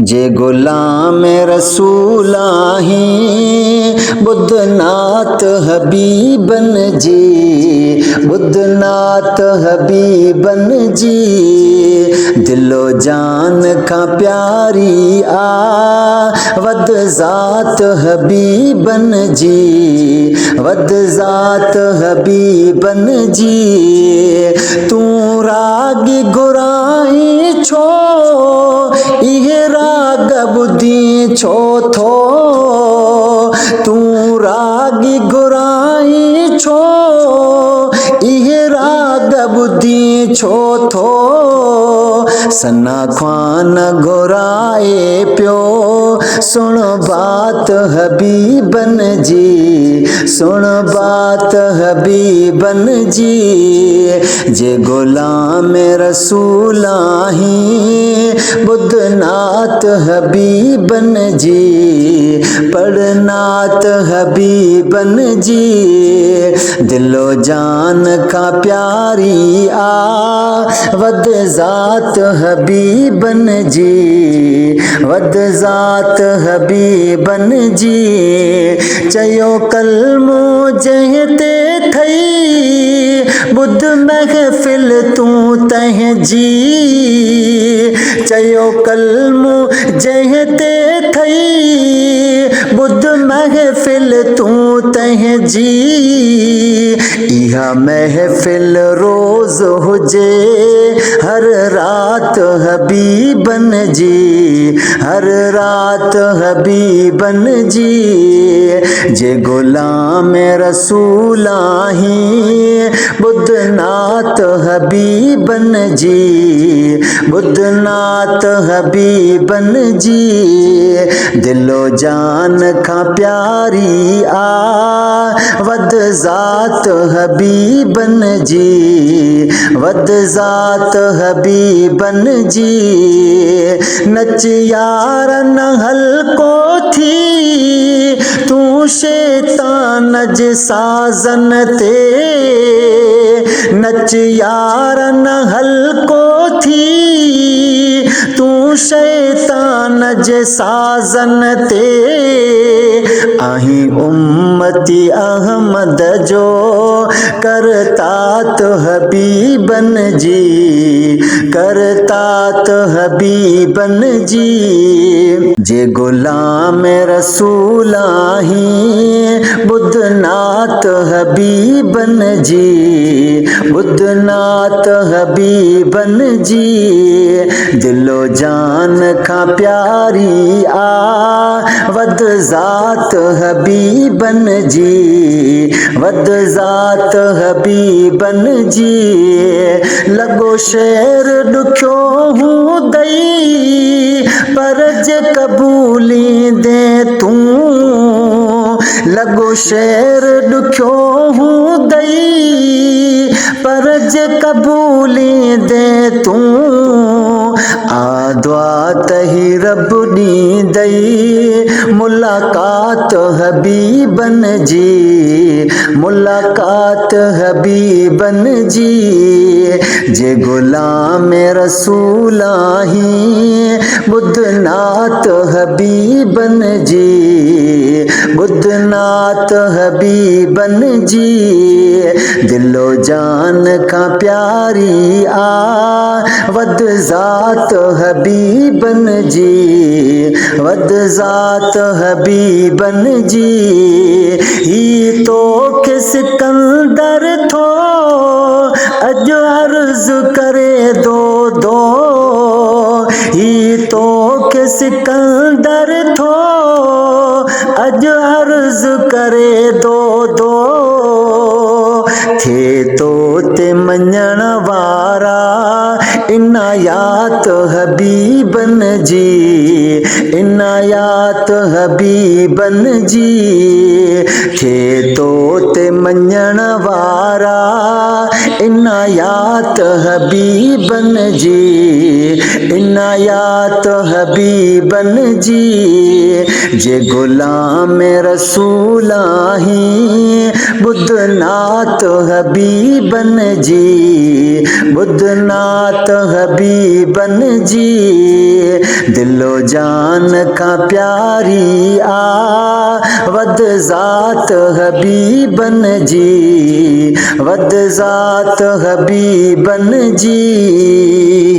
जे गुलाम रसूलाही बुद्धनाथ हबीबन जी, बुद्धनाथ हबीबन जी। दिलो जान का प्यारी वद ज़ात हबीबन जी, वद ज़ात हबीबन जी। तू रागी गुराई छो इहे राग बुद्धि छो थो, तू रागी गुराई छो इहे राग बुद्धि छो थो। सना ख्वान घुराए प्यो सुन बात हबीबन जी, सुन बात हबीबन जी। जे गुलाम रसूलाही बुद्धनाथ हबीबन जी, पढ़नाथ हबीबन जी। दिलो जान का प्यारी वद ज़ात हबीबन जी, वद ज़ात हबीबन जी। चयो कलमो जहते थई बुध महफिल तू तह जी, चयो कलमो जहते थई बुध महफिल तू तह जी। इहा महफिल रोज हुजे हर रात हबीबन जी, हर रात हबीबन जी। जे गुलाम रसूलाही बुद्धनाथ हबीबन जी, बुद्धनाथ हबीबन जी। दिलो जान का प्यारी वद ज़ात हबीबन जी, वद ज़ात हबीबन जी। नच यार नहल को थी तू शैतान जे साजन ते, नच यार नहल को थी तू शैतान जे साजन ते। आही उम्मती अहमद जो करतात हबीबन जी, करतात हबीबन जी। जे गुलाम रसूलाही बुद्धनाथ हबीबन जी, बुद्धनाथ हबीबन जी। दिलो जान का प्यारी वद ज़ात हबीबन जी, वद ज़ात हबीबन जी। लगो शेर ॾुखियो हूं दई पर जे कबूली दे तू, लगो शेर ॾुखियो हूं दई पर जे कबूली दे तू। दुआ तही रब ॾींदई मुलाकात हबीबन जी, मुलाकात हबीबन जी। जे गुलाम रसूलाही बुद्धनाथ हबीबन जी, बुद्धनाथ हबीबन जी। दिलो जान का प्यारी वद ज़ात हबीबन जी, वद ज़ात हबीबन जी। ही तो के सिकंदर थो अज अर्ज करे दो दो, ही तो के सिकंदर थो अज अर्ज करे दो दो। थे तो ते मञण वारा इनायात हबीबन जी, इनायात हबीबन जी। थे तो ते मञण वारा इनायात हबीबन जी, इनायात हबीबन जी, जे गुलाम रसूलाही बुद्धनाथ हबीबन जी, बुद्धनाथ हबीबन जी, दिलो जान का प्यारी वद ज़ात हबीबन जी, वद ज़ात हबीबन जी।